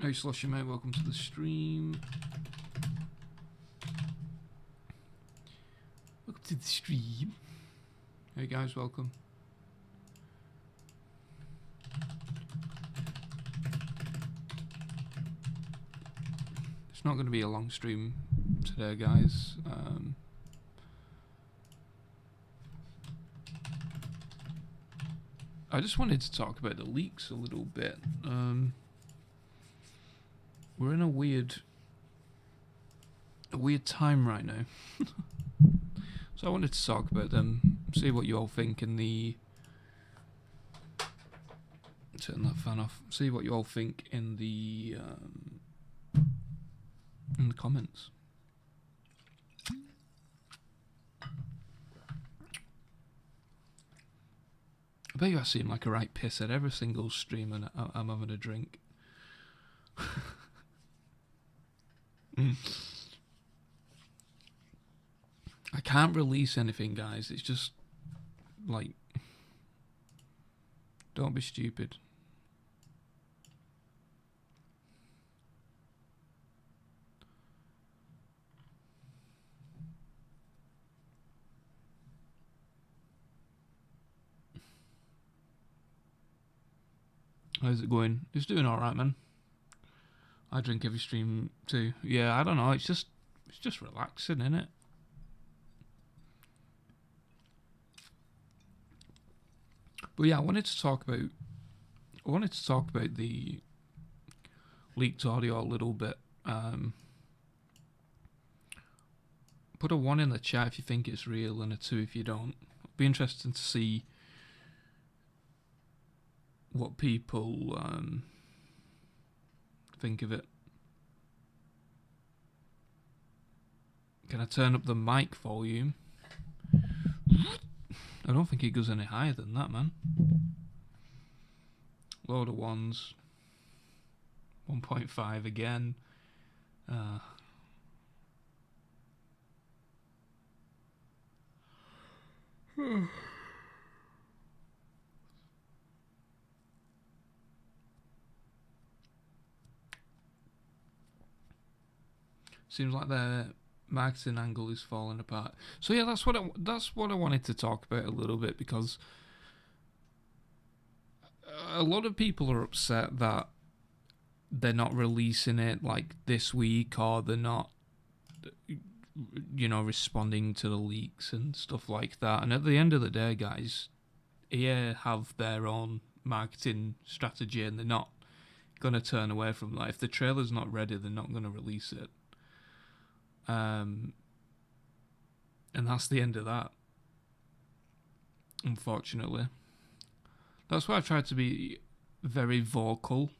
Hey Sloshy mate, welcome to the stream. Welcome to the stream. Hey guys, welcome. It's not going to be a long stream today, guys. I just wanted to talk about the leaks a little bit. We're in a weird time right now. So I wanted to talk about them, see what you all think in the... Turn that fan off. See what you all think in the comments. I bet you I seem like a right piss at every single stream and I'm having a drink. I can't release anything, guys. It's just like, don't be stupid. How's it going? It's doing alright, man. I drink every stream too. Yeah, I don't know, it's just relaxing, innit? But yeah, I wanted to talk about the leaked audio a little bit. Put a 1 in the chat if you think it's real and a 2 if you don't. It'd be interesting to see what people think of it. Can I turn up the mic volume? I don't think it goes any higher than that, man. Load of 1s. 1.5 again. Seems like their marketing angle is falling apart. So yeah, that's what I wanted to talk about a little bit, because a lot of people are upset that they're not releasing it like this week, or they're not, you know, responding to the leaks and stuff like that. And at the end of the day, guys, EA have their own marketing strategy and they're not going to turn away from that. If the trailer's not ready, they're not going to release it. And that's the end of that, unfortunately. That's why I try to be very vocal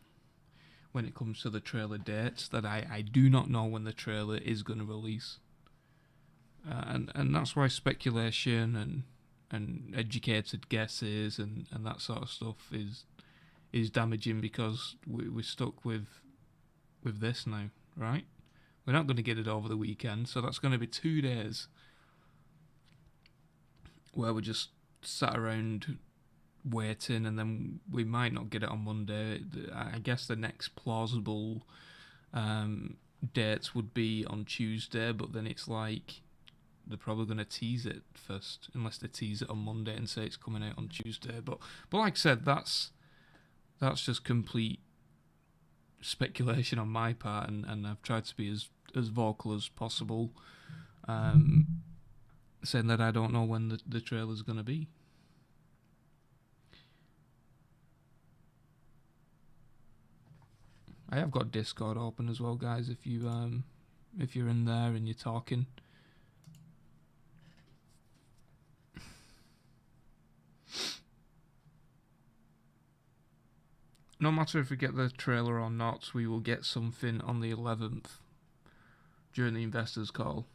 when it comes to the trailer dates, that I do not know when the trailer is going to release. And that's why speculation and educated guesses and that sort of stuff is damaging, because we're stuck with this now, right? We're not going to get it over the weekend, so that's going to be 2 days where we're just sat around waiting, and then we might not get it on Monday. I guess the next plausible dates would be on Tuesday, but then it's like they're probably going to tease it first, unless they tease it on Monday and say it's coming out on Tuesday. But like I said, that's just complete speculation on my part, and I've tried to be as vocal as possible, saying that I don't know when the trailer's going to be. I have got Discord open as well, guys, if you're in there and you're talking. No matter if we get the trailer or not, we will get something on the 11th during the investors call.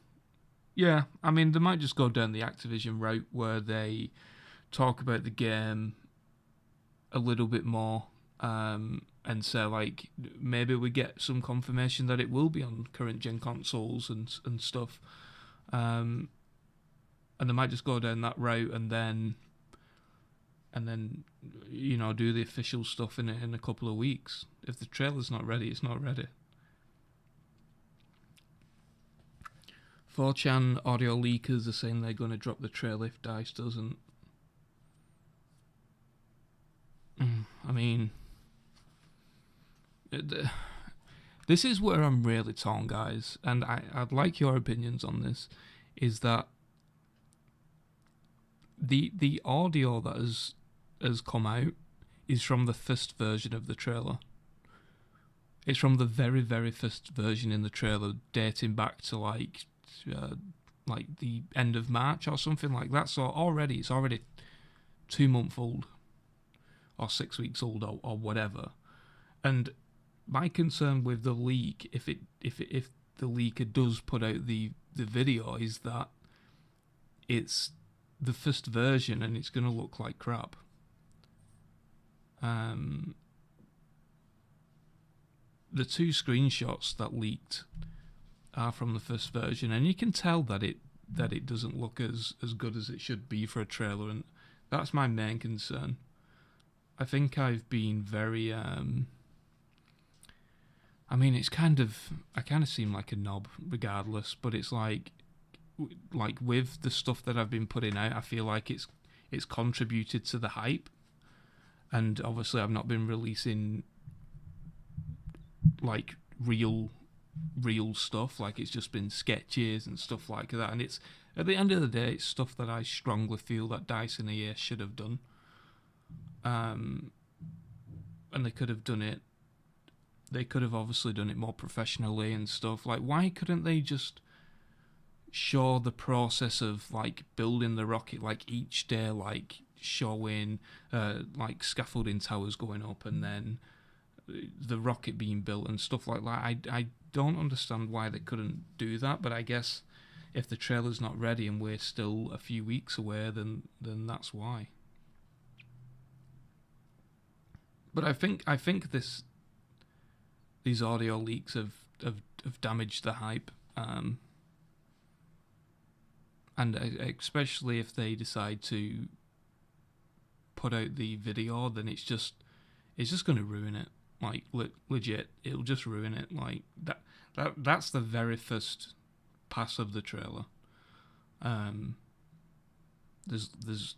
Yeah, I mean, they might just go down the Activision route where they talk about the game a little bit more, and say, like, maybe we get some confirmation that it will be on current gen consoles and stuff. And they might just go down that route, and then and then do the official stuff in a couple of weeks. If the trailer's not ready, it's not ready. 4chan audio leakers are saying they're going to drop the trailer if DICE doesn't. I mean, this is where I'm really torn, guys, and I'd like your opinions on this. Is that the audio that has come out is from the first version of the trailer. It's from the very, very first version in the trailer, dating back to like the end of March or something like that. So it's already 2 months old, or 6 weeks old, or whatever. And my concern with the leak, if the leaker does put out the video, is that it's the first version and it's going to look like crap. The 2 screenshots that leaked are from the first version, and you can tell that it doesn't look as good as it should be for a trailer, and that's my main concern. I think I've been very I mean, I kind of seem like a knob regardless, but it's like with the stuff that I've been putting out, I feel like it's contributed to the hype, and obviously I've not been releasing like real stuff. Like, it's just been sketches and stuff like that, and it's, at the end of the day, it's stuff that I strongly feel that DICE and EA should have done, and they could have done it. They could have obviously done it more professionally and stuff. Like, why couldn't they just show the process of like building the rocket, like each day, like showing like scaffolding towers going up and then the rocket being built and stuff like that? I don't understand why they couldn't do that, but I guess if the trailer's not ready and we're still a few weeks away, then that's why. But I think these audio leaks have damaged the hype, and especially if they decide to put out the video, then it's just going to ruin it. Like, legit, it'll just ruin it. Like, that's the very first pass of the trailer. There's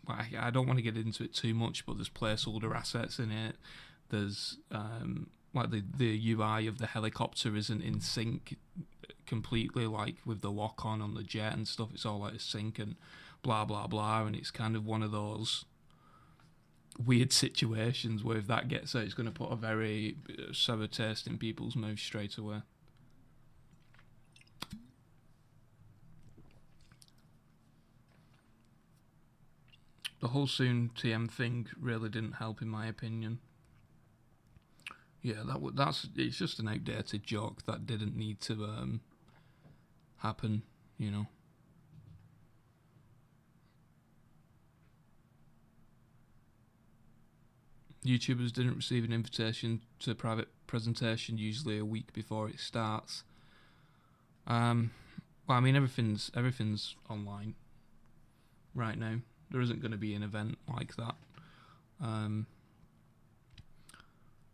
I don't want to get into it too much, but there's placeholder assets in it. There's like the UI of the helicopter isn't in sync completely, like with the lock on the jet and stuff. It's all out of sync and blah blah blah, and it's kind of one of those weird situations where if that gets out, it's going to put a very sour taste in people's mouths straight away. The whole soon TM thing really didn't help, in my opinion. Yeah, it's just an outdated joke that didn't need to happen, you know. YouTubers didn't receive an invitation to a private presentation, usually a week before it starts. Well, I mean, everything's online right now. There isn't going to be an event like that.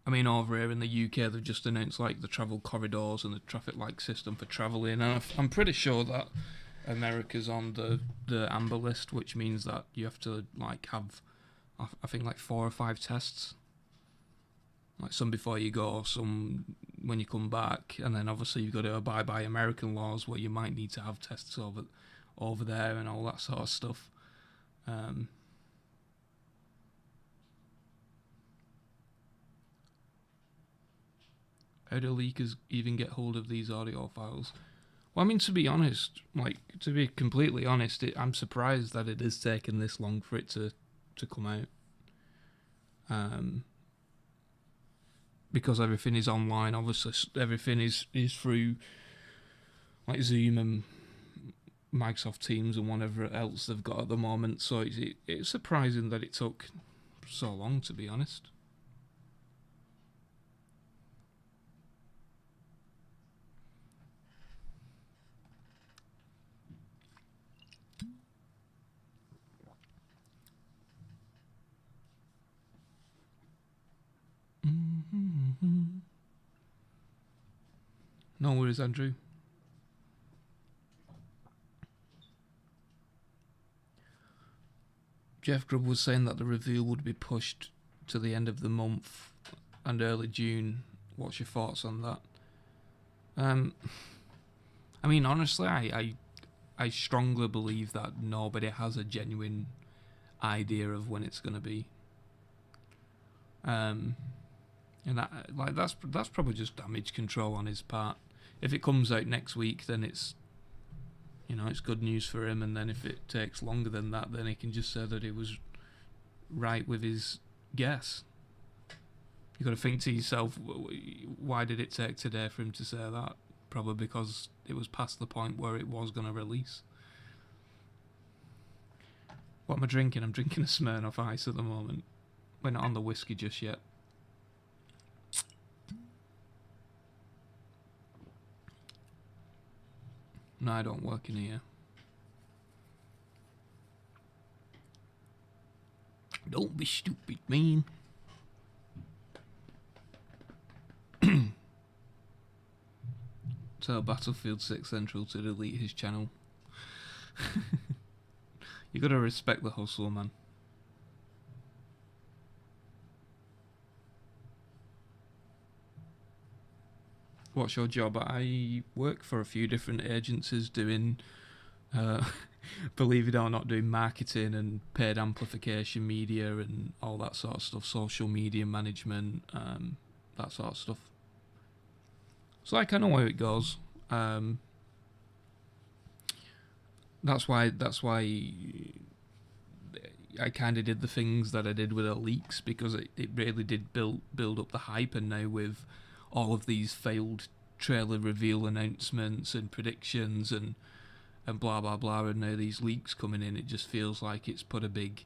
I mean, over here in the UK, they've just announced like the travel corridors and the traffic light system for travelling, and I'm pretty sure that America's on the amber list, which means that you have to like have, I think, like 4 or 5 tests, like some before you go, some when you come back, and then obviously you've got to abide by American laws where you might need to have tests over there and all that sort of stuff. How do leakers even get hold of these audio files? Well, I mean, to be honest, to be completely honest, I'm surprised that it has taken this long for it to come out. Because everything is online, obviously everything is through like Zoom and Microsoft Teams and whatever else they've got at the moment. So it's surprising that it took so long, to be honest. No worries, Andrew. Jeff Grubb was saying that the reveal would be pushed to the end of the month and early June. What's your thoughts on that? I mean, honestly, I strongly believe that nobody has a genuine idea of when it's going to be. And that's probably just damage control on his part. If it comes out next week, then it's good news for him. And then if it takes longer than that, then he can just say that he was right with his guess. You got to think to yourself, why did it take today for him to say that? Probably because it was past the point where it was going to release. What am I drinking? I'm drinking a Smirnoff Ice at the moment. We're not on the whiskey just yet. No, I don't work in here. Don't be stupid, man. Tell Battlefield 6 Central to delete his channel. You gotta respect the hustle, man. What's your job? I work for a few different agencies doing, believe it or not, doing marketing and paid amplification media and all that sort of stuff, social media management, that sort of stuff. So I kind of know how it goes. That's why I kind of did the things that I did with the leaks, because it really did build up the hype. And now with all of these failed trailer reveal announcements and predictions and blah blah blah, and now these leaks coming in, it just feels like it's put a big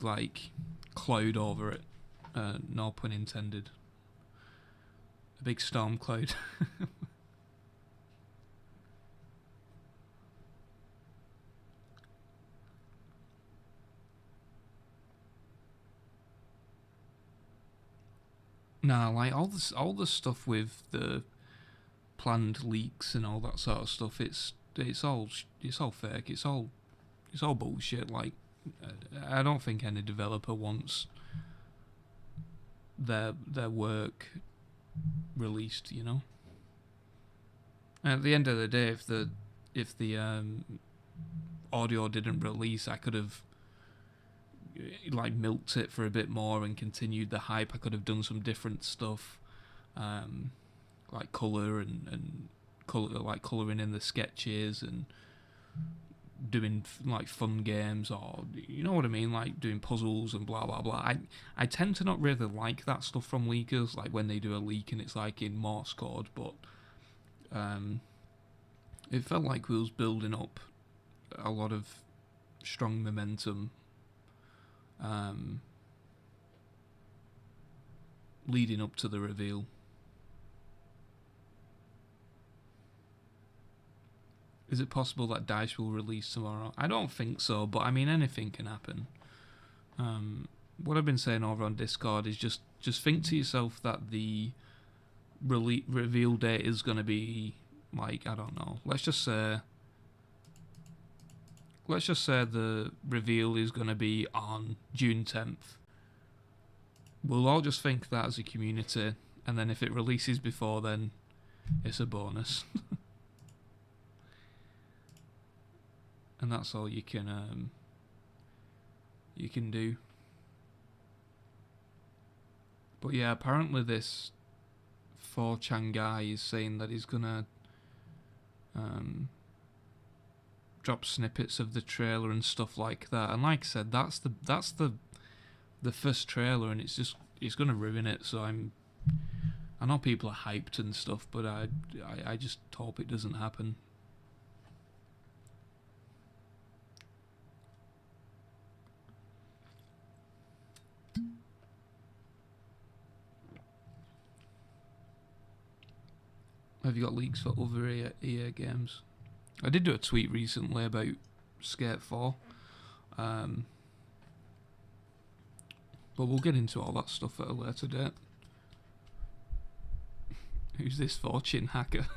like cloud over it. No pun intended. A big storm cloud. Nah, like all the stuff with the planned leaks and all that sort of stuff. It's all fake. It's all bullshit. Like, I don't think any developer wants their work released. You know. And at the end of the day, if the audio didn't release, I could have like milked it for a bit more and continued the hype. I could have done some different stuff, like colour and colour, like colouring in the sketches and doing like fun games, or you know what I mean, like doing puzzles and blah blah blah. I tend to not really like that stuff from leakers, like when they do a leak and it's like in Morse code, but it felt like we was building up a lot of strong momentum leading up to the reveal. Is it possible that DICE will release tomorrow? I don't think so, but I mean, anything can happen. What I've been saying over on Discord is just think to yourself that the reveal date is going to be, like, I don't know, let's just say the reveal is going to be on June 10th. We'll all just think that as a community, and then if it releases before then, it's a bonus. And that's all you can do. But yeah, apparently this 4chan guy is saying that he's gonna drop snippets of the trailer and stuff like that. And like I said, that's the first trailer, and it's gonna ruin it. So I know people are hyped and stuff, but I just hope it doesn't happen. Have you got leaks for other EA games? I did do a tweet recently about Skate 4. But we'll get into all that stuff at a later date. Who's this fortune hacker?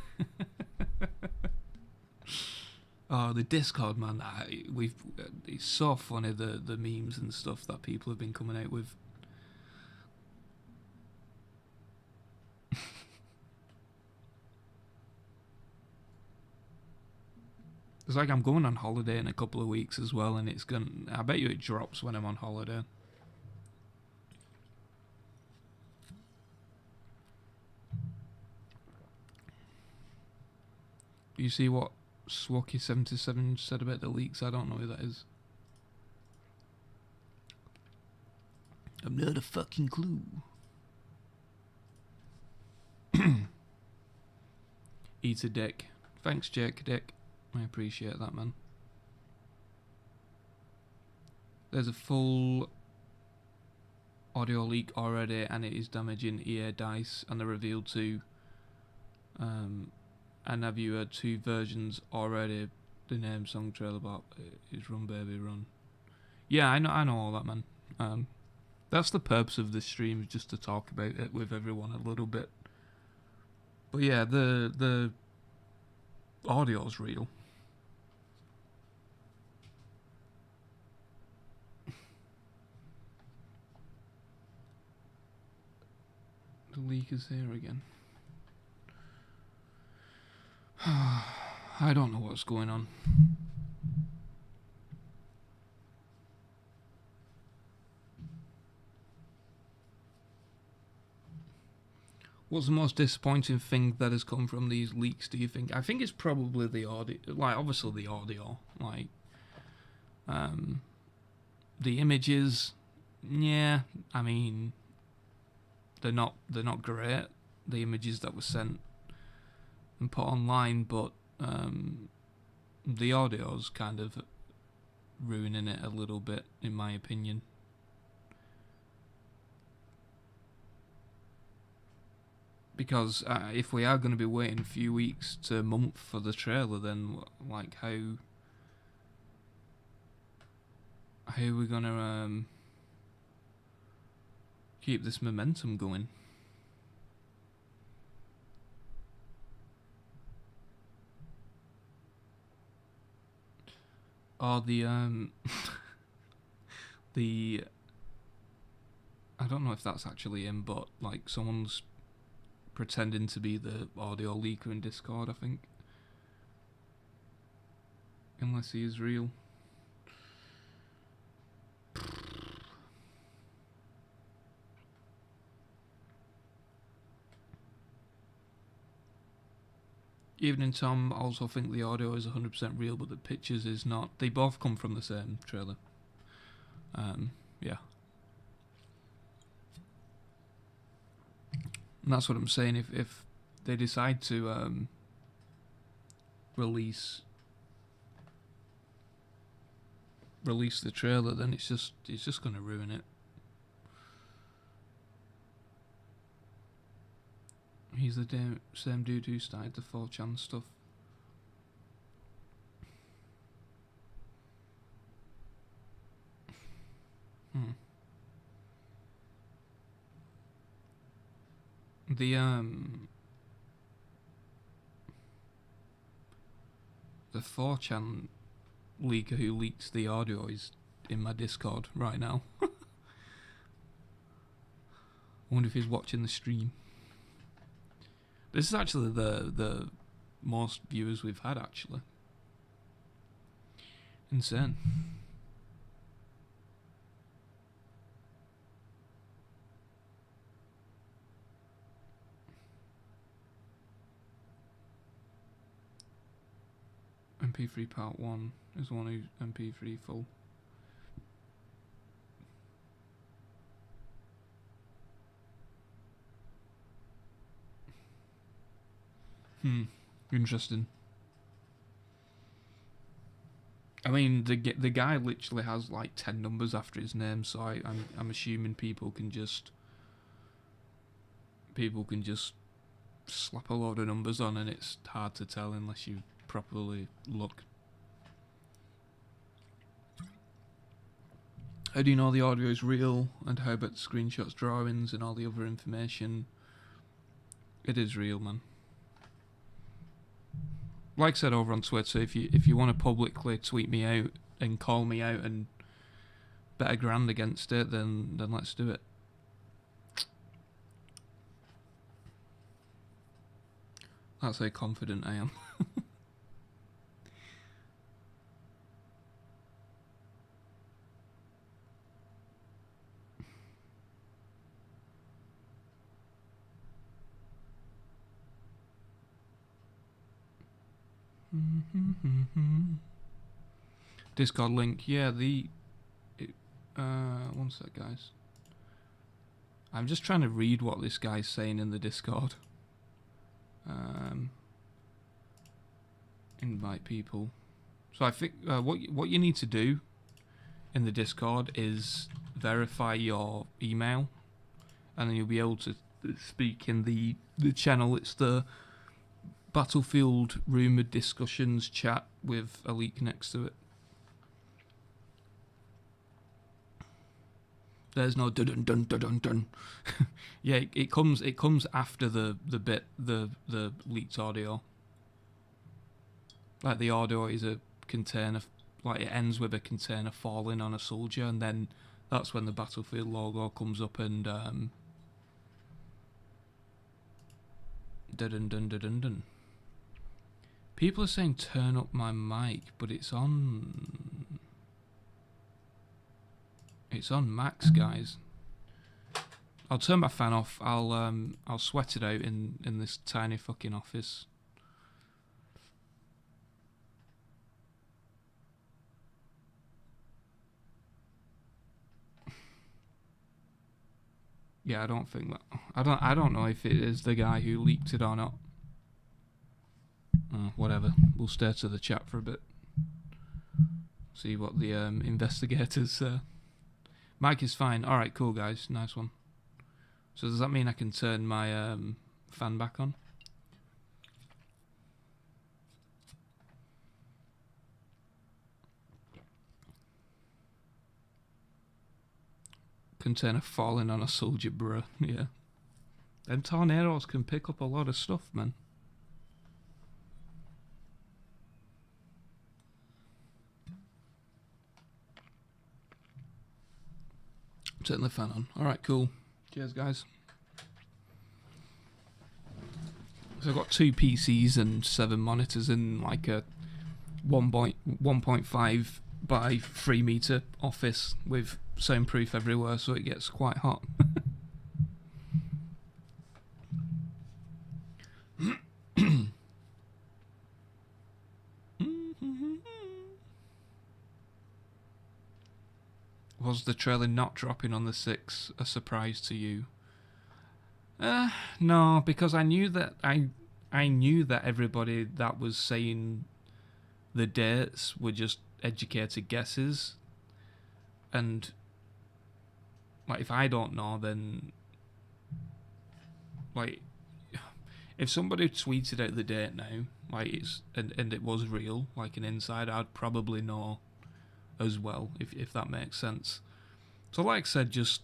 Oh, the Discord, man. It's so funny, the memes and stuff that people have been coming out with. It's like I'm going on holiday in a couple of weeks as well, and I bet you it drops when I'm on holiday. You see what Swacky77 said about the leaks? I don't know who that is. I'm not a fucking clue. Eat a dick. Thanks, Jake Dick. I appreciate that, man. There's a full audio leak already, and it is damaging EA Dice, and they revealed two. And have you heard two versions already? The name song trailer about is Run Baby Run. Yeah, I know all that, man. That's the purpose of this stream, is just to talk about it with everyone a little bit. But yeah, the audio's real. The leak is here again. I don't know what's going on. What's the most disappointing thing that has come from these leaks, do you think? I think it's probably the audio. Like, obviously the audio. Like, the images, yeah, I mean, they're not great, the images that were sent and put online, but the audio's kind of ruining it a little bit, in my opinion. Because if we are going to be waiting a few weeks to a month for the trailer, then like how are we going to keep this momentum going? Or the the I don't know if that's actually in, but like someone's pretending to be the audio leaker in Discord, I think. Unless he is real. Evening Tom, also think the audio is 100% real, but the pictures is not. They both come from the same trailer. Yeah. And that's what I'm saying. If they decide to release the trailer, then it's just going to ruin it. He's the same dude who started the 4chan stuff. The 4chan leaker who leaked the audio is in my Discord right now. I wonder if he's watching the stream. This is actually the most viewers we've had, actually. Insane. MP3 part 1 is the one who's MP3 full. Interesting. I mean, the guy literally has like 10 numbers after his name, so I'm assuming people can just slap a load of numbers on, and it's hard to tell unless you properly look. How do you know the audio is real, and how about the screenshots, drawings, and all the other information? It is real, man. Like I said over on Twitter, if you want to publicly tweet me out and call me out and bet $1,000 against it, then let's do it. That's how confident I am. Discord link, yeah. One sec, guys. I'm just trying to read what this guy's saying in the Discord. Invite people. So I think what you need to do in the Discord is verify your email, and then you'll be able to speak in the channel. It's the Battlefield Rumored Discussions chat with a leak next to it. There's no dun dun dun dun dun. Yeah, it comes after the leaked audio. Like the audio is a container, like it ends with a container falling on a soldier, and then that's when the Battlefield logo comes up and dun dun dun dun dun. People are saying turn up my mic, but it's on max, guys. I'll turn my fan off. I'll sweat it out in this tiny fucking office. Yeah, I don't think that. I don't know if it is the guy who leaked it or not. Whatever. We'll stare to the chat for a bit. See what the investigators say. Mic is fine. Alright, cool, guys. Nice one. So does that mean I can turn my fan back on? Container falling on a soldier, bruh. Yeah. Them tornadoes can pick up a lot of stuff, man. Turn the fan on. Alright, cool. Cheers, guys. So I've got 2 PCs and 7 monitors in like a 1.5 by 3 meter office with soundproof everywhere, so it gets quite hot. Was the trailer not dropping on the 6th a surprise to you? No, because I knew that everybody that was saying the dates were just educated guesses, and like if I don't know, then like if somebody tweeted out the date now, like it's and it was real, like an insider, I'd probably know as well, if that makes sense. So like I said, just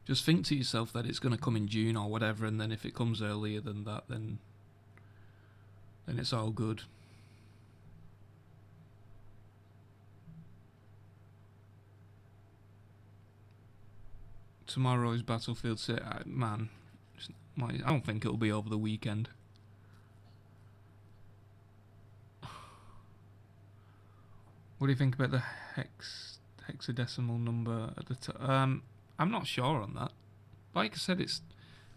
think to yourself that it's going to come in June or whatever, and then if it comes earlier than that, then it's all good. Tomorrow is Battlefield 6. Man, I don't think it'll be over the weekend. What do you think about the hexadecimal number at the top? I'm not sure on that. Like I said,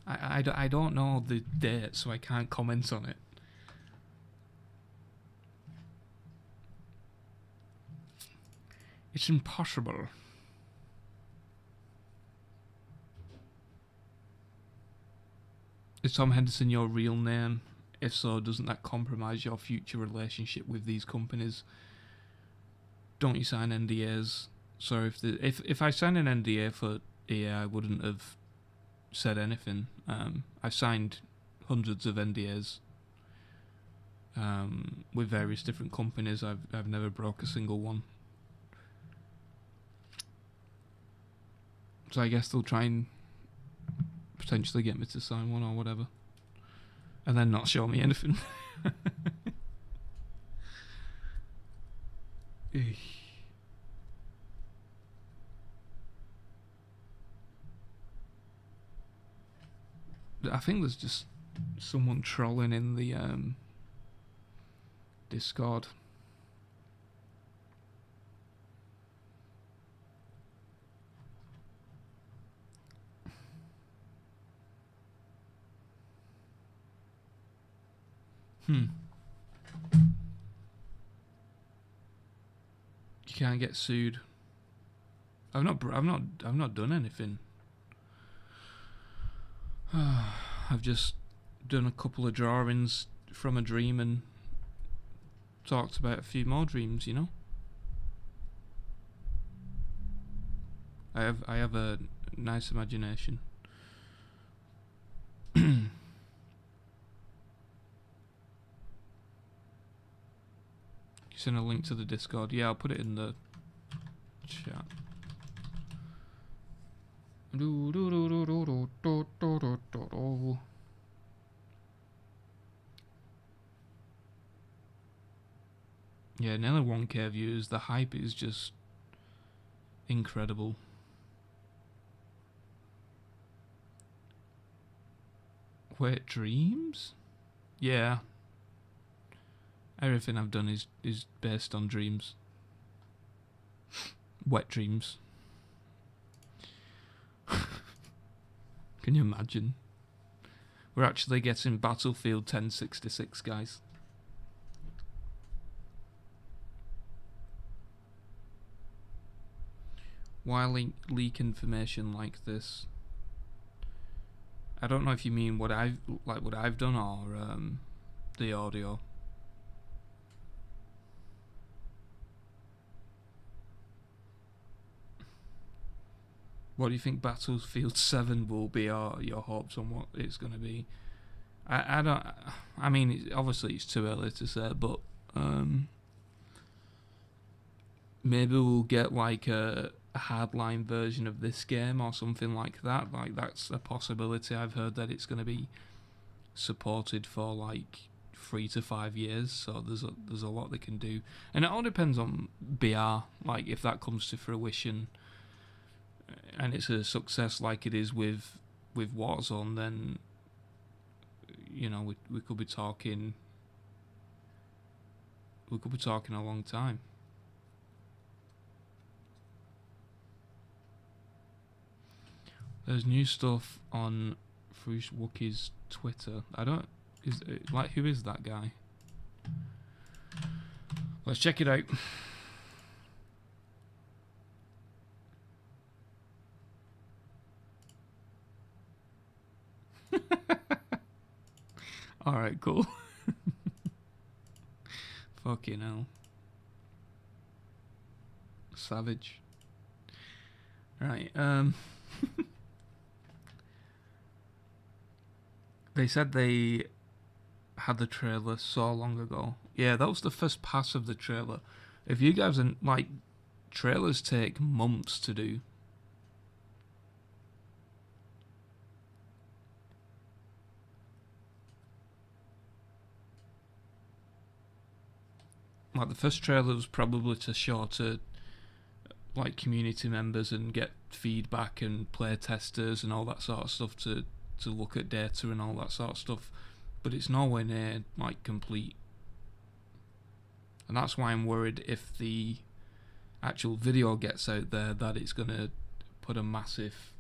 I don't know the date, so I can't comment on it. It's impossible. Is Tom Henderson your real name? If so, doesn't that compromise your future relationship with these companies? Don't you sign NDAs? So if I signed an NDA for EA, I wouldn't have said anything. I've signed hundreds of NDAs with various different companies. I've never broke a single one. So I guess they'll try and potentially get me to sign one or whatever, and then not show me anything. I think there's just someone trolling in the Discord. You can't get sued. I've not done anything. I've just done a couple of drawings from a dream and talked about a few more dreams, you know. I have a nice imagination. Send a link to the Discord. Yeah, I'll put it in the chat. Yeah, nearly 1K views. The hype is just incredible. Wait, dreams? Yeah. Everything I've done is based on dreams. Wet dreams. Can you imagine? We're actually getting Battlefield 1066, guys. Why leak information like this? I don't know if you mean what I've done or the audio. What do you think Battlefield 7 will be, or your hopes on what it's going to be? I mean, obviously it's too early to say, but maybe we'll get like a hardline version of this game or something like that. Like, that's a possibility. I've heard that it's going to be supported for like 3 to 5 years, so there's a lot they can do, and it all depends on BR. Like, if that comes to fruition and it's a success like it is with Warzone, then you know we could be talking a long time. There's new stuff on Frush Wookie's Twitter. Who is that guy? Let's check it out. Alright, cool. Fucking hell. Savage. Right, they said they had the trailer so long ago. Yeah, that was the first pass of the trailer. If you guys are like, trailers take months to do. Like, the first trailer was probably to show to like community members and get feedback and play testers and all that sort of stuff to look at data and all that sort of stuff, but it's nowhere near like complete. And that's why I'm worried if the actual video gets out there that it's gonna put a massive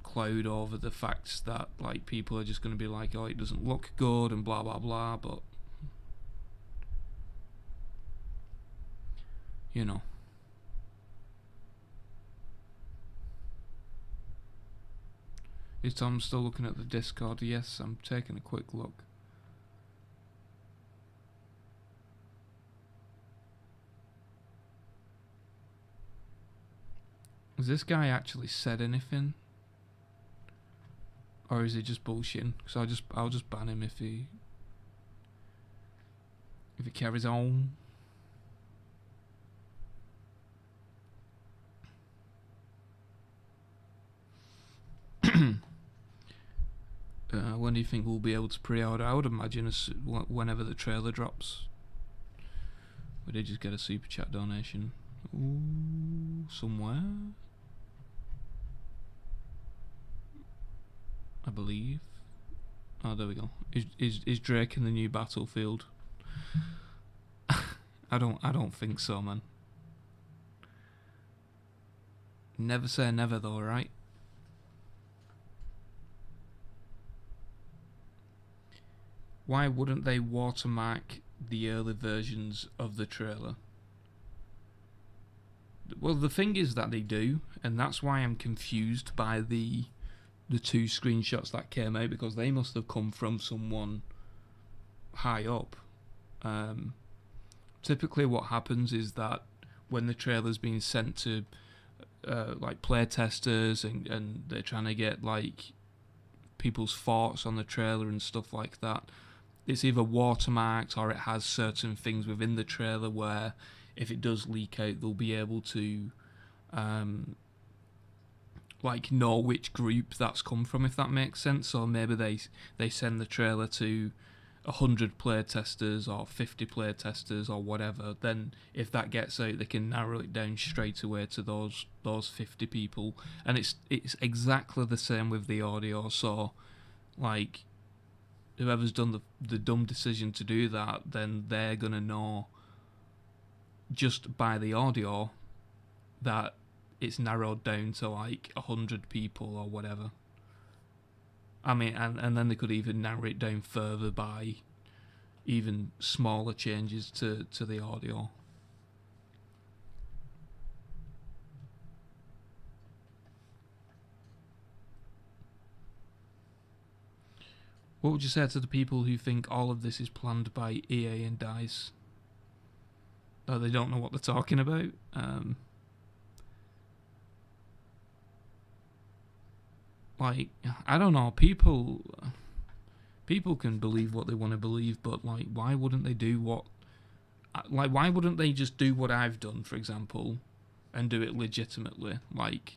cloud over the facts that like people are just gonna be like, oh, it doesn't look good and blah blah blah, but you know. Is Tom still looking at the Discord? Yes, I'm taking a quick look. Has this guy actually said anything? Or is he just bullshitting? Because I'll just ban him if he carries on. When do you think we'll be able to pre-order? I would imagine whenever the trailer drops. We did just get a super chat donation. Ooh, somewhere. I believe. Oh, there we go. Is Drake in the new Battlefield? I don't think so, man. Never say never, though, right? Why wouldn't they watermark the early versions of the trailer? Well, the thing is that they do, and that's why I'm confused by the two screenshots that came out, because they must have come from someone high up. Typically what happens is that when the trailer's being sent to like play testers and they're trying to get like people's thoughts on the trailer and stuff like that, it's either watermarked or it has certain things within the trailer where if it does leak out, they'll be able to like know which group that's come from, if that makes sense. Or maybe they send the trailer to 100 play testers or 50 play testers or whatever. Then if that gets out, they can narrow it down straight away to those 50 people. And it's exactly the same with the audio. So like whoever's done the dumb decision to do that, then they're gonna know just by the audio that it's narrowed down to like 100 people or whatever. I mean, and then they could even narrow it down further by even smaller changes to the audio. What would you say to the people who think all of this is planned by EA and DICE? Oh, they don't know what they're talking about? Like, I don't know, people can believe what they want to believe, but like, why wouldn't they do why wouldn't they just do what I've done, for example, and do it legitimately? Like,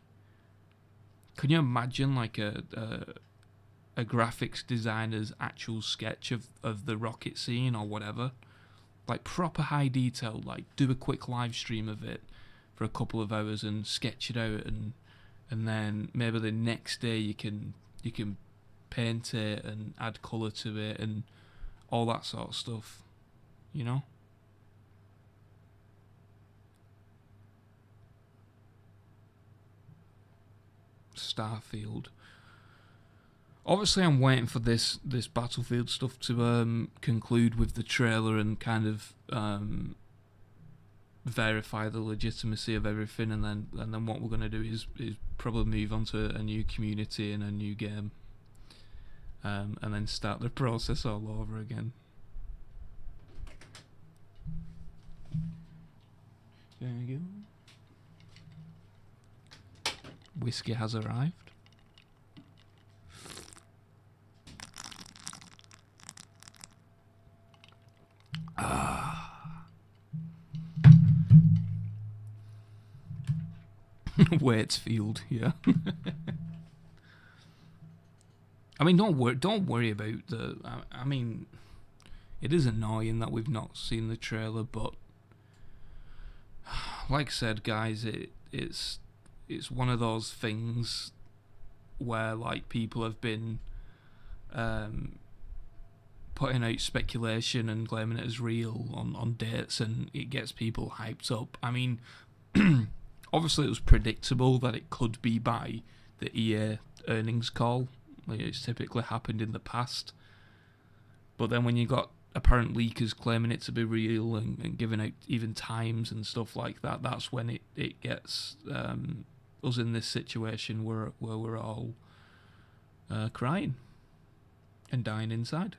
can you imagine like a graphics designer's actual sketch of the rocket scene or whatever? Like proper high detail, like do a quick live stream of it for a couple of hours and sketch it out, and then maybe the next day you can paint it and add colour to it and all that sort of stuff, you know? Starfield. Obviously, I'm waiting for this Battlefield stuff to conclude with the trailer and kind of verify the legitimacy of everything, and then what we're gonna do is probably move on to a new community and a new game, and then start the process all over again. There you go. Whiskey has arrived. Waitsfield, yeah. I mean, don't worry about the. I mean, it is annoying that we've not seen the trailer, but like I said, guys, it's one of those things where like people have been putting out speculation and claiming it as real on dates, and it gets people hyped up. I mean, obviously it was predictable that it could be by the EA earnings call. Like it's typically happened in the past. But then when you got apparent leakers claiming it to be real and giving out even times and stuff like that, that's when it gets us in this situation where we're all crying and dying inside.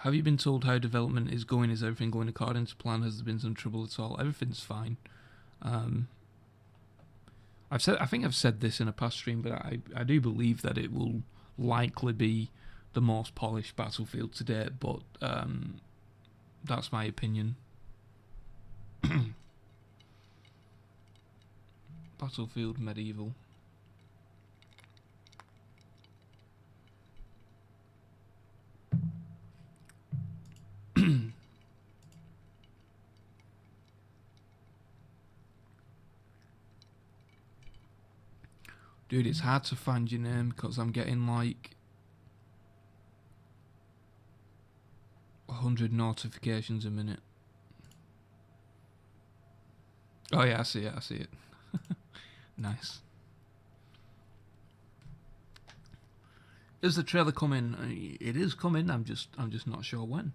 Have you been told how development is going? Is everything going according to plan? Has there been some trouble at all? Everything's fine. I think I've said this in a past stream, but I do believe that it will likely be the most polished Battlefield to date, but that's my opinion. Battlefield Medieval. Dude, it's hard to find your name because I'm getting like 100 notifications a minute. Oh yeah, I see it. Nice. Is the trailer coming? It is coming. I'm just not sure when.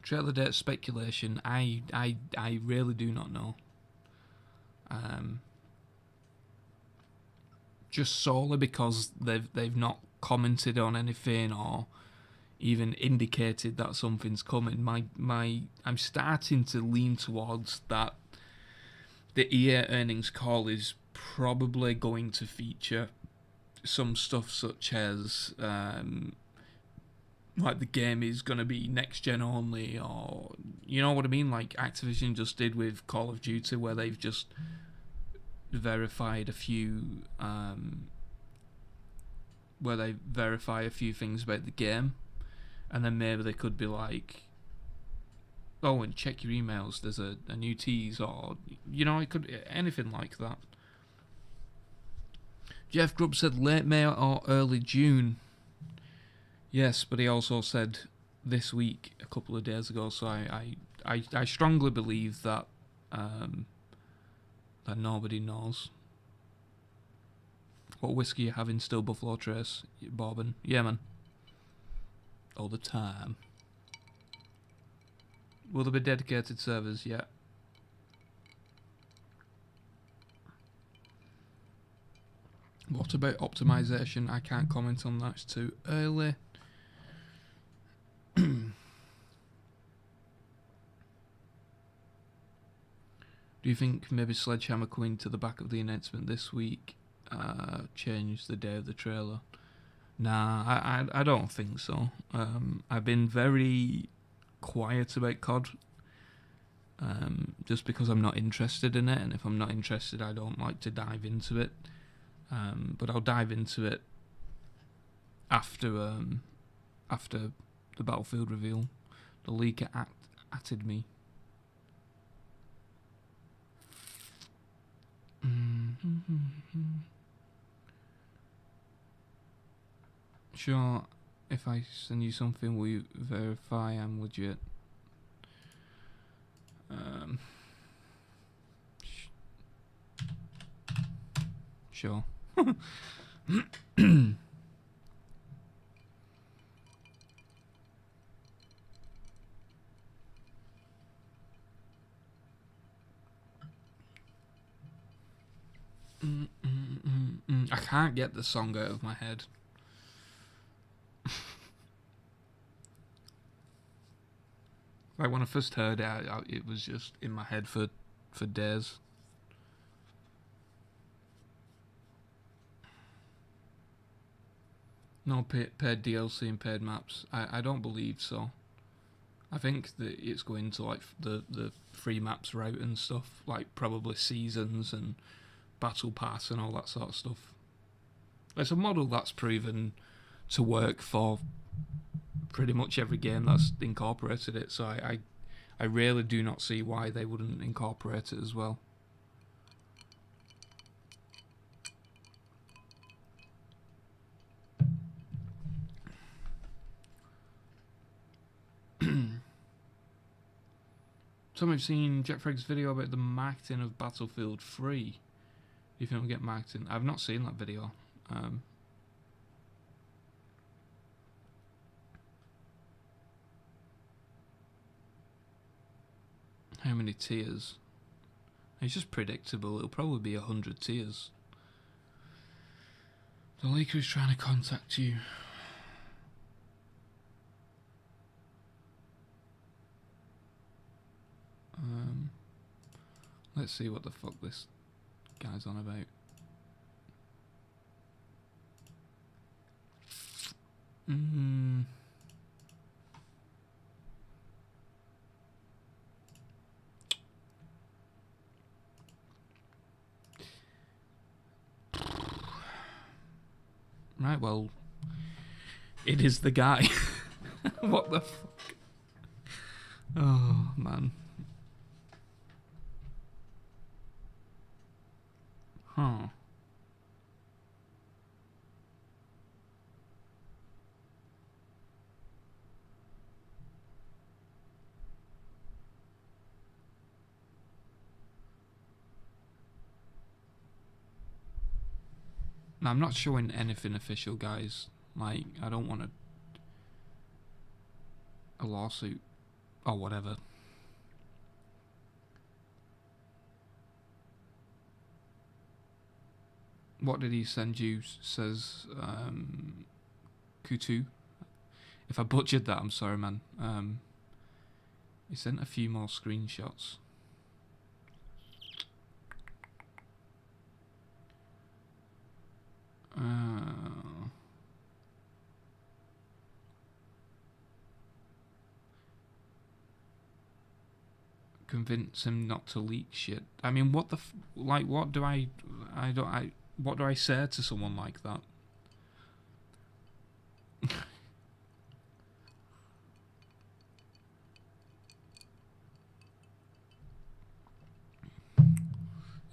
Trailer date speculation. I really do not know. Just solely because they've not commented on anything or even indicated that something's coming. I'm starting to lean towards that the EA earnings call is probably going to feature some stuff such as like the game is going to be next gen only, or you know what I mean, like Activision just did with Call of Duty, where they've just verified a few where they verify a few things about the game, and then maybe they could be like, oh, and check your emails, there's a new tease, or you know, it could anything like that. Jeff Grubb said late May or early June. Yes, but he also said this week a couple of days ago, so I strongly believe that that nobody knows. What whiskey you having still, Buffalo Trace, Bourbon? Yeah, man. All the time. Will there be dedicated servers? Yeah. What about optimization? I can't comment on that, it's too early. Do you think maybe Sledgehammer coming to the back of the announcement this week changed the day of the trailer? Nah, I don't think so. I've been very quiet about COD, just because I'm not interested in it, and if I'm not interested, I don't like to dive into it. But I'll dive into it after the Battlefield reveal. The leaker atted me. Sure, if I send you something, will you verify I'm legit? Sure. I can't get the song out of my head. Like when I first heard it, it was just in my head for days. No paid DLC and paid maps. I don't believe so. I think that it's going to like the free maps route and stuff, like probably seasons and battle pass and all that sort of stuff. It's a model that's proven to work for pretty much every game that's incorporated it, so I really do not see why they wouldn't incorporate it as well. Some have seen Jack Fragg's video about the marketing of Battlefield 3. Do you think we'll get marketing? I've not seen that video. How many tiers? It's just predictable. It'll probably be 100 tiers. The leaker is trying to contact you. Let's see what the fuck this guy's on about. Right, well, it is the guy. What the fuck? Oh, man. Huh. No, I'm not showing anything official, guys. Like, I don't want a lawsuit or whatever. What did he send you? Says Kutu. If I butchered that, I'm sorry, man. He sent a few more screenshots. Convince him not to leak shit. I mean, what the like? What do I don't. What do I say to someone like that?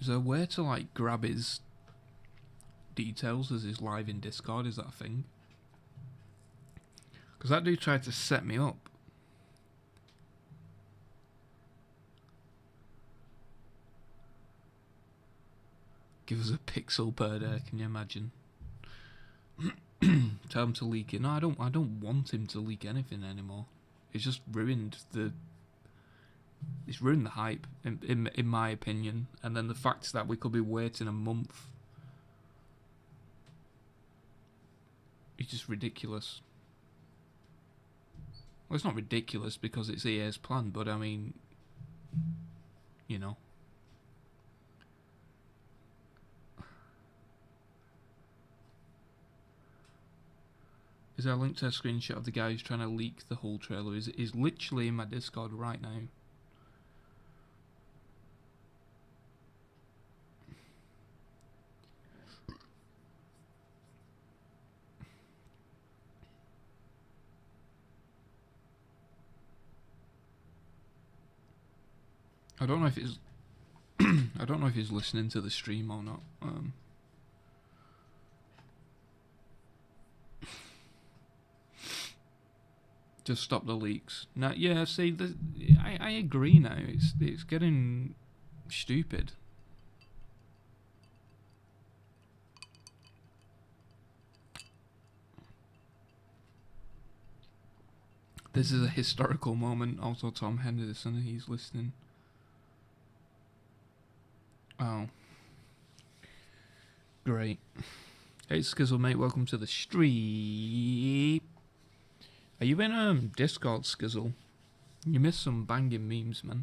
Is there a way to like grab his details as he's live in Discord? Is that a thing? Because that dude tried to set me up. Give us a pixel per day. Can you imagine? Tell him to leak it. No, I don't want him to leak anything anymore. It's just ruined the. It's ruined the hype, in my opinion. And then the fact that we could be waiting a month. It's just ridiculous. Well, it's not ridiculous because it's EA's plan, but I mean, you know. Is there a link to a screenshot of the guy who's trying to leak the whole trailer? Is literally in my Discord right now. I don't know if it's I don't know if he's listening to the stream or not. Just stop the leaks. Now, yeah, see, I agree now. It's getting stupid. This is a historical moment. Also, Tom Henderson, he's listening. Oh. Great. Hey, Skizzle, mate. Welcome to the stream. Are you in Discord, Skizzle? You missed some banging memes, man.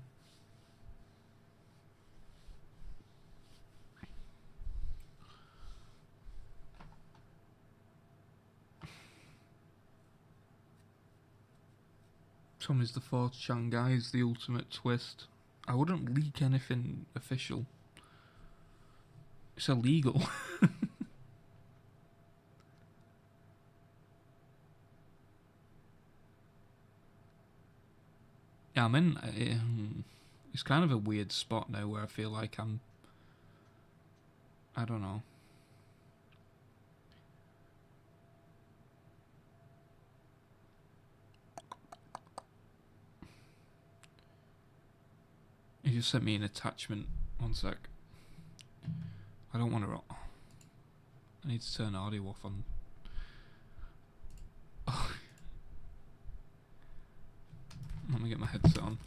Tom is the 4th chan guy, is the ultimate twist. I wouldn't leak anything official. It's illegal. Yeah, I'm in. It's kind of a weird spot now where I feel like I don't know. He just sent me an attachment. One sec. I don't want to. I need to turn audio off on. Oh. Let me get my headset on.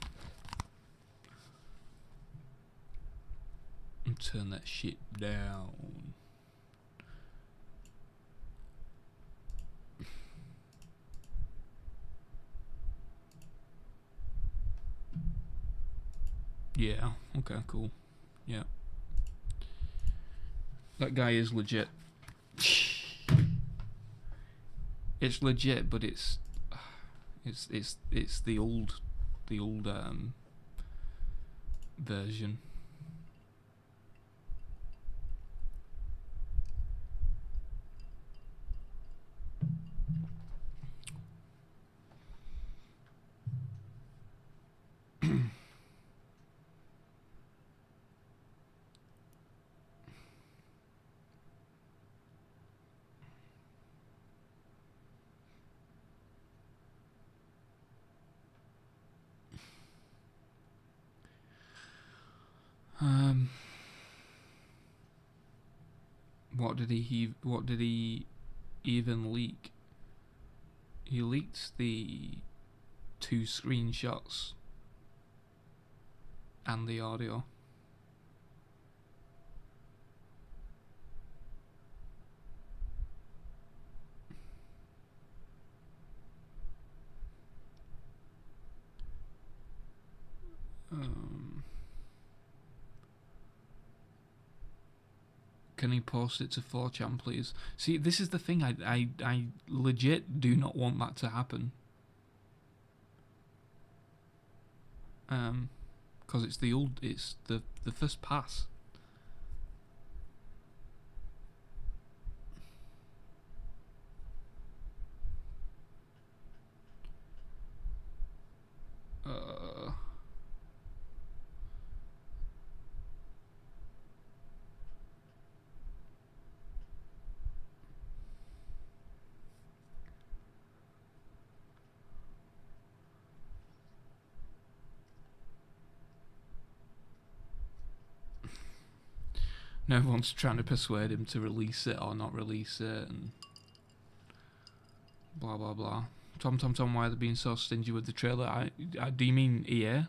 And turn that shit down. Yeah, okay, cool. Yeah. That guy is legit. It's legit, but it's the old version. What did he even leak? He leaked the 2 screenshots and the audio. Can he post it to 4chan, please? See, this is the thing. I legit do not want that to happen. Because it's the first pass. No, everyone's trying to persuade him to release it or not release it, and blah blah blah. Tom, why are they being so stingy with the trailer? Do you mean EA?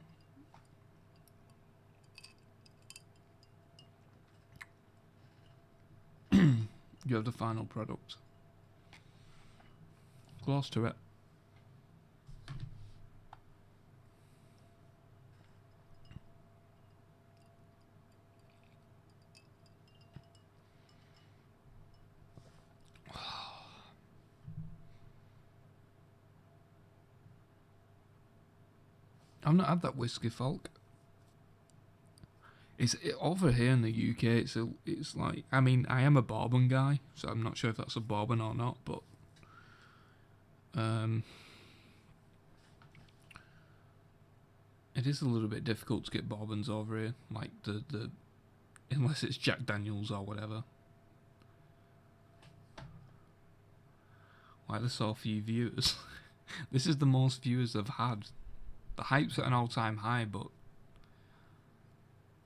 You have the final product. Close to it. I've not had that whiskey folk. Over here in the UK. It's like, I mean, I am a bourbon guy, so I'm not sure if that's a bourbon or not, but it is a little bit difficult to get bourbons over here, like the unless it's Jack Daniels or whatever. Like, there's so few viewers. This is the most viewers I've had. The hype's at an all-time high, but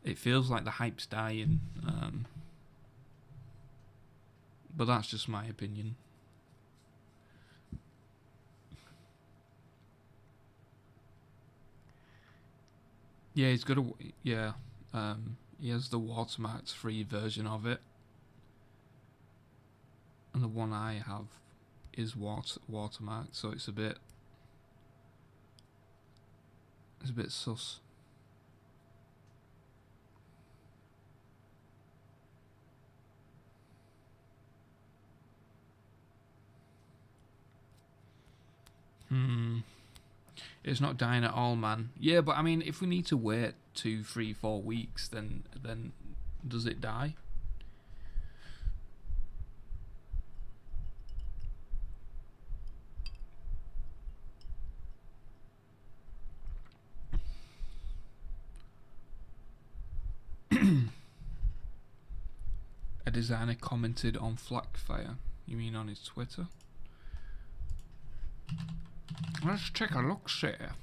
it feels like the hype's dying. But that's just my opinion. Yeah, he's got a... Yeah. He has the watermarks free version of it. And the one I have is watermarked, so it's a bit sus. It's not dying at all, man. Yeah, but I mean, if we need to wait 2, 3, 4 weeks, then does it die? A designer commented on Flackfire. You mean on his Twitter? Let's take a look, sir.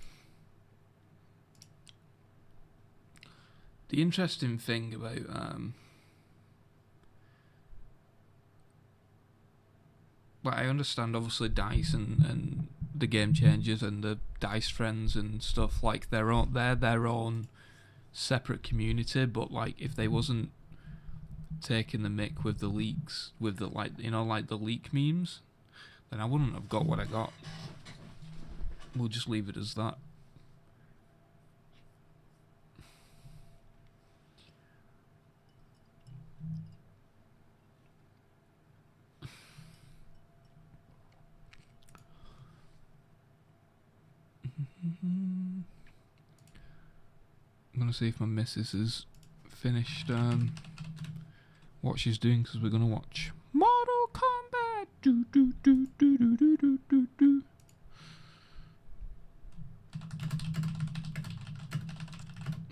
The interesting thing about well, I understand obviously DICE and the Game Changers and the DICE friends and stuff, like they're their own separate community, but like if they wasn't taking the mick with the leaks, with the like the leak memes, then I wouldn't have got what I got. We'll just leave it as that. I'm gonna see if my missus has finished what she's doing, because we're gonna watch Mortal Kombat. Do do do do do do do do do.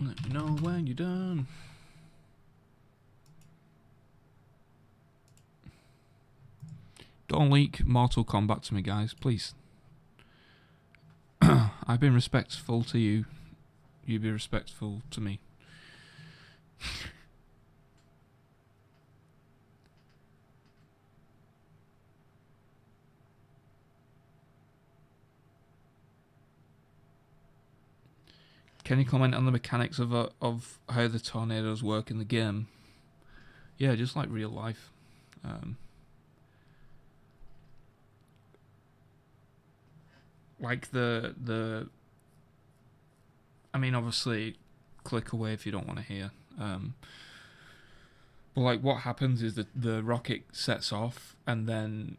Let me know when you're done. Don't leak Mortal Kombat to me, guys, please. I've been respectful to you. You be respectful to me. Can you comment on the mechanics of how the tornadoes work in the game? Yeah, just like real life. Like the. I mean, obviously, click away if you don't want to hear. But like, what happens is that the rocket sets off, and then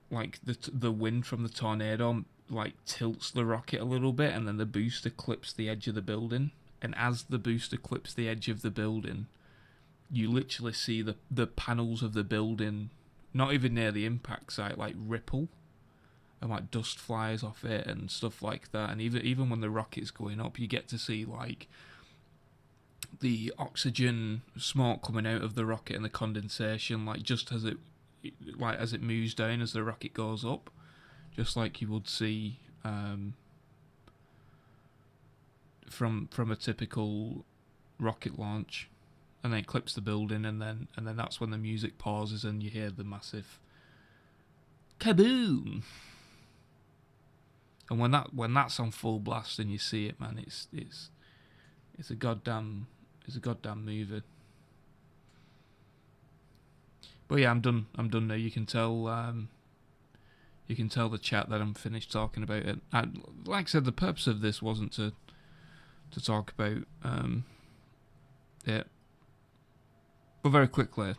like the wind from the tornado like tilts the rocket a little bit, and then the booster clips the edge of the building. And as the booster clips the edge of the building, you literally see the panels of the building, not even near the impact site, like ripple, and like dust flies off it and stuff like that. And even when the rocket's going up, you get to see like the oxygen smoke coming out of the rocket and the condensation, like just as it moves down as the rocket goes up, just like you would see from a typical rocket launch. And then it clips the building, and then that's when the music pauses and you hear the massive kaboom. And when that's on full blast and you see it, man, it's a goddamn movie. But yeah, I'm done now. You can tell the chat that I'm finished talking about it. Like I said, the purpose of this wasn't to talk about it. But very quickly,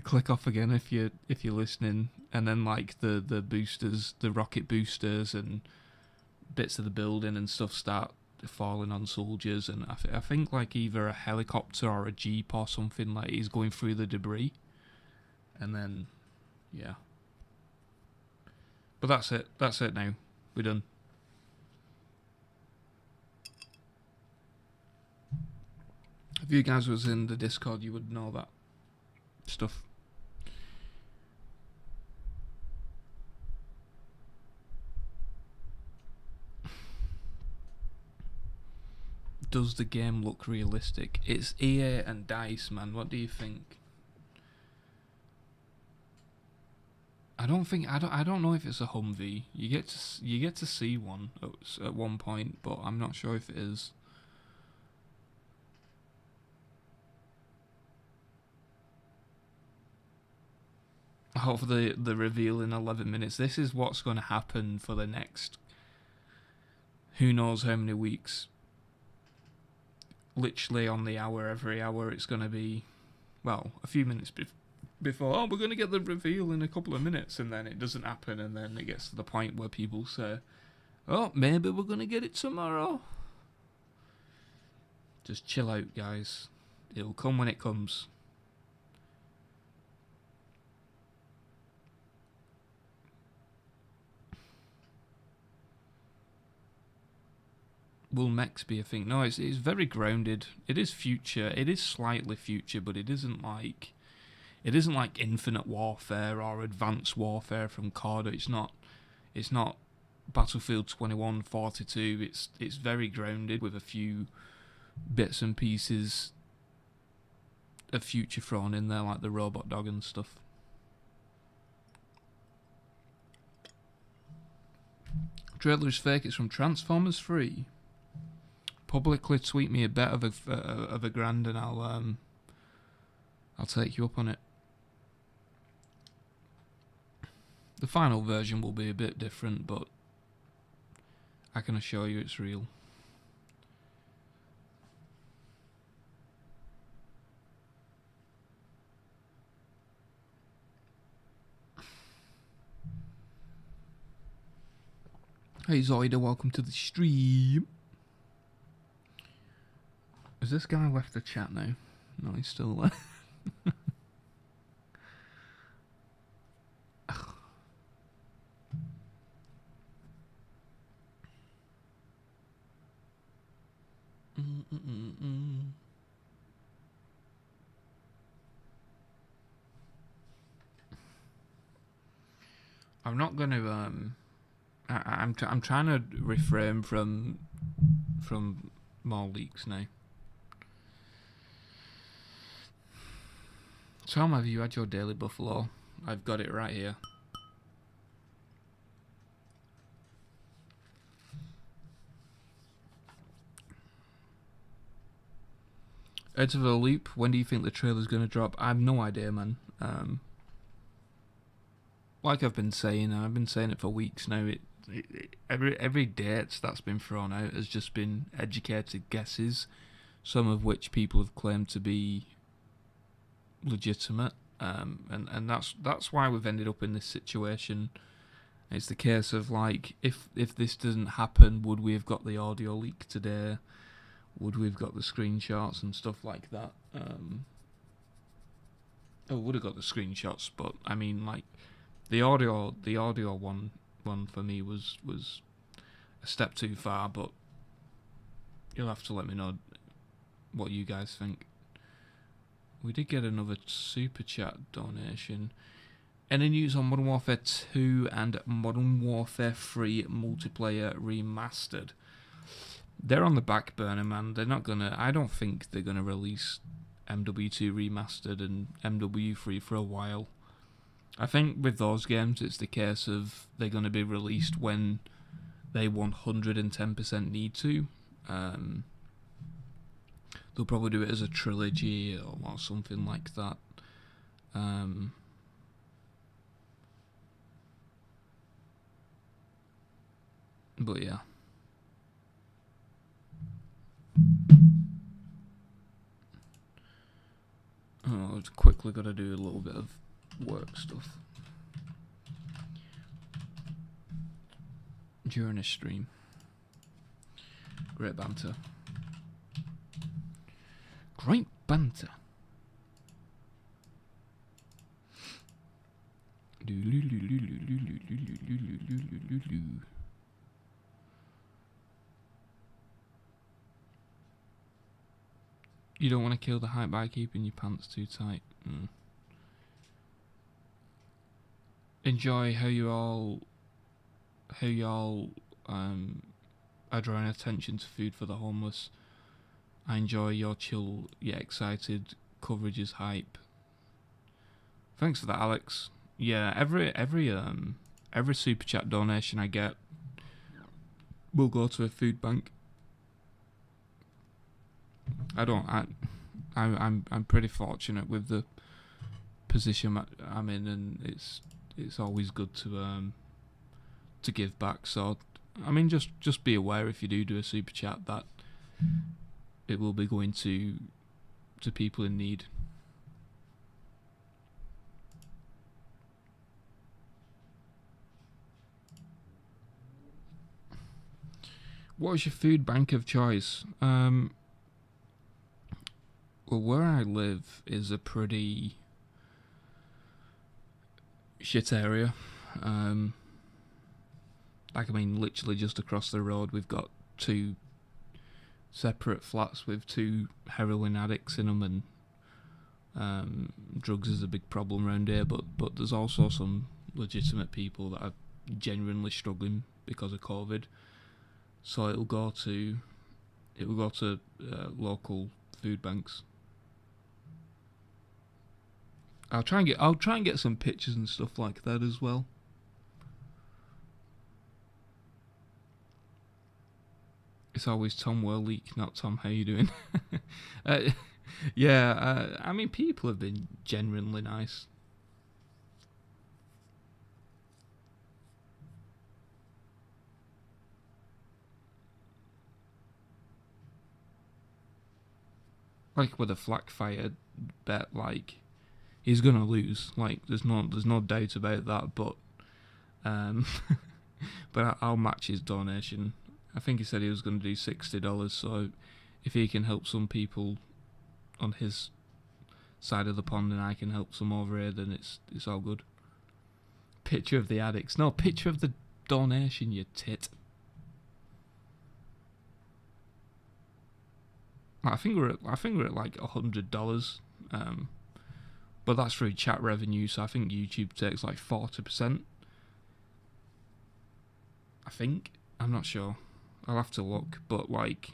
click off again if you're listening, and then like the boosters, the rocket boosters, and bits of the building and stuff start falling on soldiers, and I think like either a helicopter or a jeep or something like is going through the debris, and then yeah. But that's it now. We're done. If you guys was in the Discord, you would know that stuff. Does the game look realistic? It's EA and DICE, man. What do you think? I don't know if it's a Humvee. You get to see one at one point, but I'm not sure if it is. Hopefully the reveal in 11 minutes. This is what's going to happen for the next who knows how many weeks. Literally on the hour, every hour it's going to be, well, a few minutes before, we're going to get the reveal in a couple of minutes, and then it doesn't happen, and then it gets to the point where people say, oh, maybe we're going to get it tomorrow. Just chill out, guys. It'll come when it comes. Will mechs be a thing? No, it's very grounded. It is future. It is slightly future, but it isn't like Infinite Warfare or Advanced Warfare from COD. It's not Battlefield 2142. It's very grounded with a few bits and pieces of future thrown in there, like the robot dog and stuff. Trailer is fake. It's from Transformers 3. Publicly tweet me a bet of a grand, and I'll take you up on it. The final version will be a bit different, but I can assure you it's real. Hey Zoida, welcome to the stream. Has this guy left the chat now? No, he's still there. I'm not going to. I'm trying to refrain from more leaks now. Tom, have you had your daily buffalo? I've got it right here. Out of a loop, when do you think the trailer's going to drop? I have no idea, man. Like I've been saying, and I've been saying it for weeks now, every date that's been thrown out has just been educated guesses, some of which people have claimed to be legitimate, and that's why we've ended up in this situation. It's the case of like, if this doesn't happen, would we have got the audio leak today? Would we have got the screenshots and stuff like that? Would have got the screenshots, but I mean, like, the audio one for me was a step too far. But you'll have to let me know what you guys think. We did get another super chat donation. Any news on Modern Warfare 2 and Modern Warfare 3 multiplayer remastered? They're on the back burner, man. They're not gonna. I don't think they're gonna release MW2 remastered and MW3 for a while. I think with those games, it's the case of they're gonna be released when they 110% need to. They'll probably do it as a trilogy or something like that. But yeah. I've quickly got to do a little bit of work stuff during a stream. Great banter. Great banter. You don't want to kill the hype by keeping your pants too tight. Enjoy how y'all are drawing attention to food for the homeless. I enjoy your chill yet excited coverage as hype. Thanks for that, Alex. Yeah, every super chat donation I get will go to a food bank. I'm pretty fortunate with the position I'm in, and it's always good to give back. So I mean, just be aware if you do a super chat that it will be going to people in need. What is your food bank of choice? Well, where I live is a pretty shit area. Like, I mean, literally just across the road, we've got 2 separate flats with 2 heroin addicts in them, and drugs is a big problem around here. But there's also some legitimate people that are genuinely struggling because of COVID. So it will go to local food banks. I'll try and get some pictures and stuff like that as well. It's always Tom Worleek, not Tom. How you doing? Yeah, I mean, people have been genuinely nice. Like with a flak fighter bet, like, he's gonna lose. Like, there's no doubt about that. But but I'll match his donation. I think he said he was going to do $60. So if he can help some people on his side of the pond, and I can help some over here, then it's all good. Picture of the addicts. No, picture of the donation, you tit. I think we're at like $100. But that's through chat revenue, so I think YouTube takes like 40%. I think. I'm not sure. I'll have to look, but like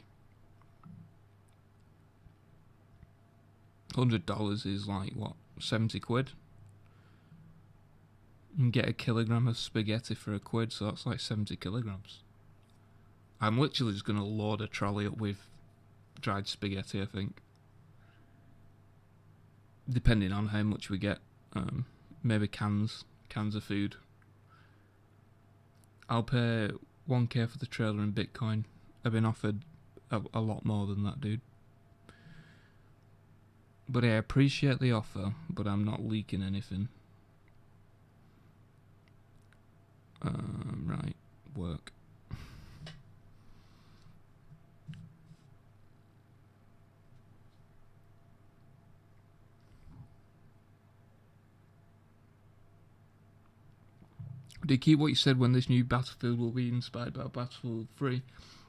$100 is like what, 70 quid? You can get a kilogram of spaghetti for £1, so that's like 70 kilograms. I'm literally just gonna load a trolley up with dried spaghetti, I think. depending on how much we get. Maybe cans of food. I'll pay 1k for the trailer in Bitcoin. I've been offered a lot more than that, dude. But I appreciate the offer, but I'm not leaking anything. Right, work. Do you keep what you said when this new Battlefield will be inspired by Battlefield 3?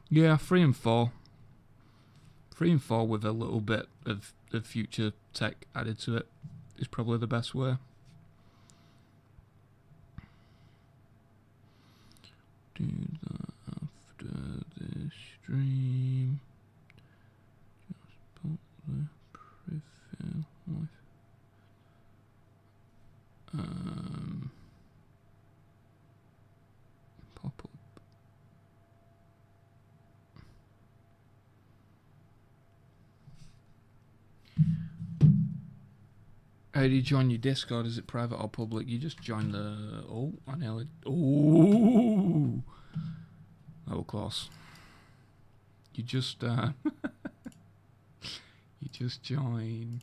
Yeah, 3 and 4. 3 and 4 with a little bit of future tech added to it is probably the best way. Do that after this stream. Just put the prefill life. Pop up. How do you join your Discord? Is it private or public? You just join the... Oh, I nearly... Oh! That was close. You just... you just join...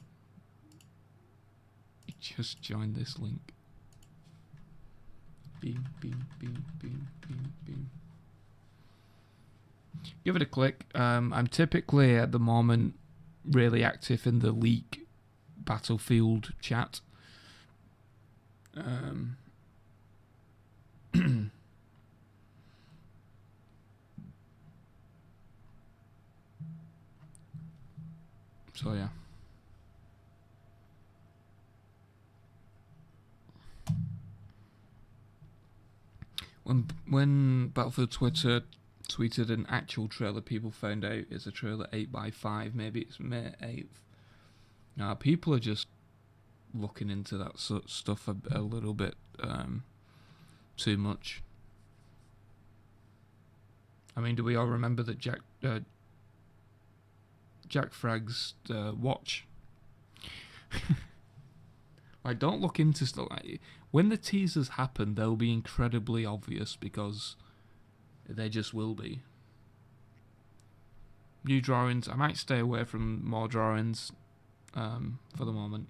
You just join this link. Beam, beam, beam, beam, beam, beam. Give it a click. I'm typically, at the moment, really active in the League Battlefield chat. So yeah. When Battlefield Twitter tweeted an actual trailer, people found out it's a trailer 8x5. Maybe it's May 8th. People are just looking into that sort of stuff a little bit too much. I mean, do we all remember that Jack Fragg's watch? Like, don't look into stuff like when the teasers happen, they'll be incredibly obvious because they just will be. New drawings. I might stay away from more drawings for the moment.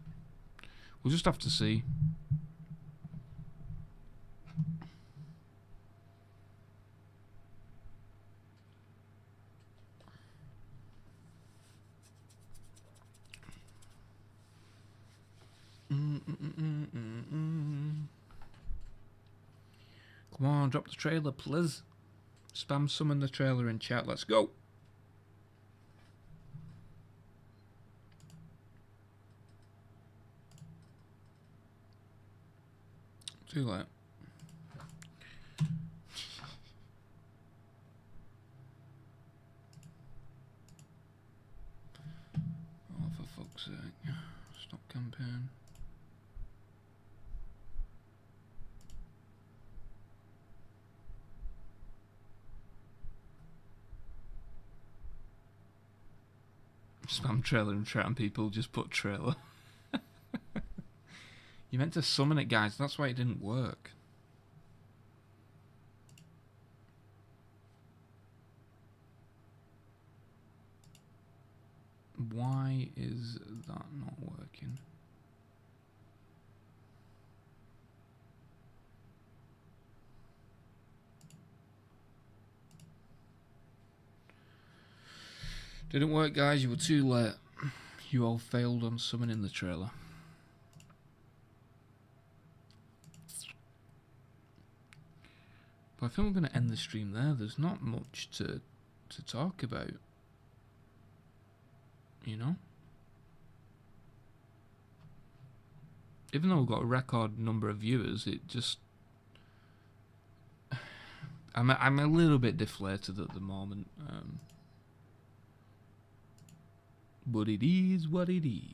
We'll just have to see. Come on, drop the trailer, please. Spam summon the trailer in chat. Let's go. Too late. Oh, for fuck's sake. Stop campaign. Spam trailer and chat and people just put trailer. You meant to summon it, guys. That's why it didn't work. Why is that not working? Didn't work, guys. You were too late. You all failed on summoning the trailer. But I think we're going to end the stream there. There's not much to talk about. You know? Even though we've got a record number of viewers, it just... I'm a little bit deflated at the moment. But it is what it is.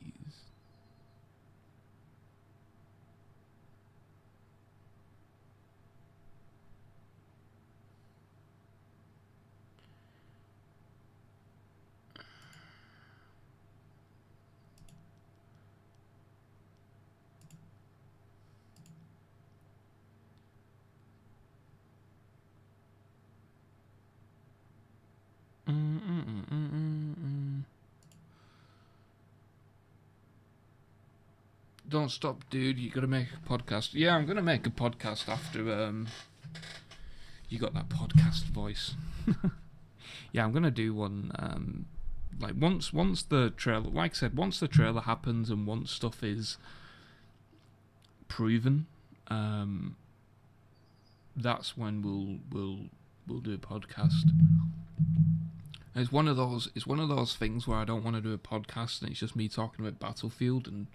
Don't stop, dude. You gotta make a podcast. Yeah, I'm gonna make a podcast after you got that podcast voice. Yeah, I'm gonna do one. Like once the trailer, like I said, once the trailer happens and once stuff is proven, that's when we'll do a podcast. And it's one of those things where I don't want to do a podcast and it's just me talking about Battlefield and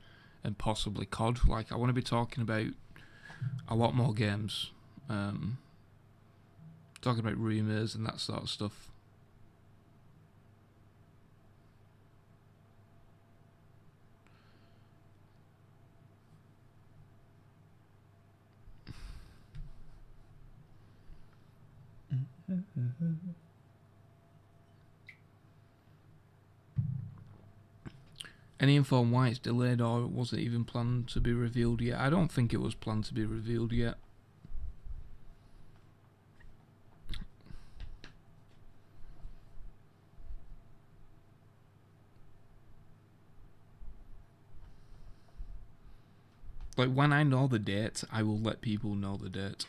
possibly COD. Like I want to be talking about a lot more games, talking about rumours and that sort of stuff. Any info on why it's delayed or was it even planned to be revealed yet? I don't think it was planned to be revealed yet. Like when I know the date, I will let people know the date.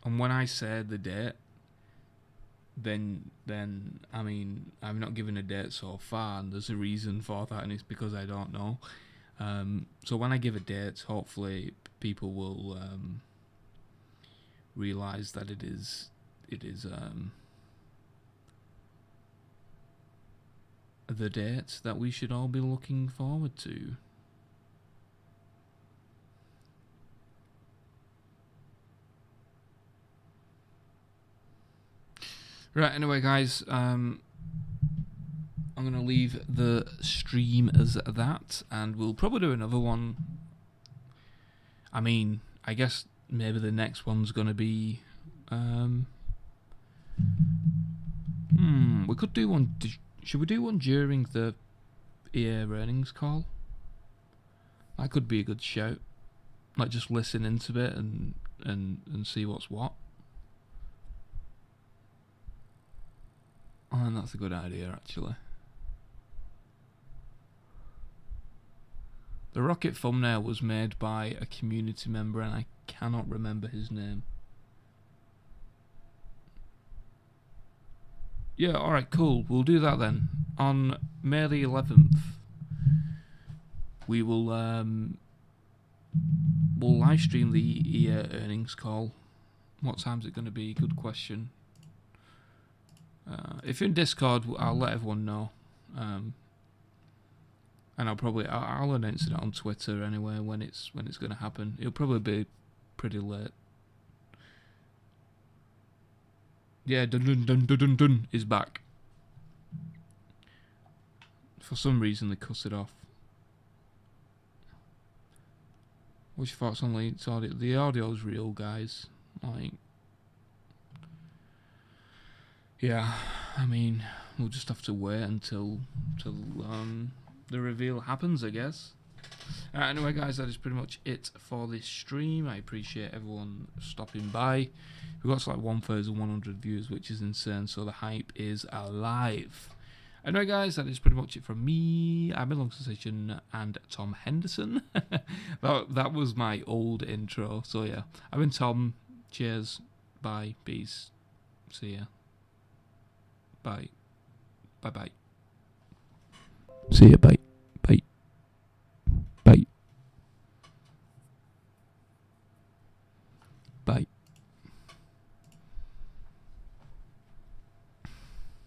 And when I say the date, then I mean I'm not given a date so far, and there's a reason for that, and it's because I don't know. So when I give a date, hopefully people will realise that it is the date that we should all be looking forward to. Right, anyway guys, I'm going to leave the stream as that, and we'll probably do another one. I mean, I guess maybe the next one's going to be... we could do one... Should we do one during the EA earnings call? That could be a good shout. Like, just listen into it and see what's what. Oh, and that's a good idea, actually. The rocket thumbnail was made by a community member, and I cannot remember his name. Yeah, alright, cool. We'll do that then. On May the 11th, we will we'll live stream the EA earnings call. What time's it going to be? Good question. If you're in Discord, I'll let everyone know. And I'll announce it on Twitter anyway when it's going to happen. It'll probably be pretty late. Yeah, dun is back. For some reason they cut it off. What's your thoughts on Link's audio? The audio's real, guys. Like, yeah, I mean, we'll just have to wait until the reveal happens, I guess. Anyway, guys, that is pretty much it for this stream. I appreciate everyone stopping by. We've got like 1,100 views, which is insane, so the hype is alive. Anyway, guys, that is pretty much it from me. I'm in Confrontation and Tom Henderson. that was my old intro, so yeah. I've been Tom. Cheers. Bye. Peace. See ya. Bye. Bye-bye. See ya. Bye.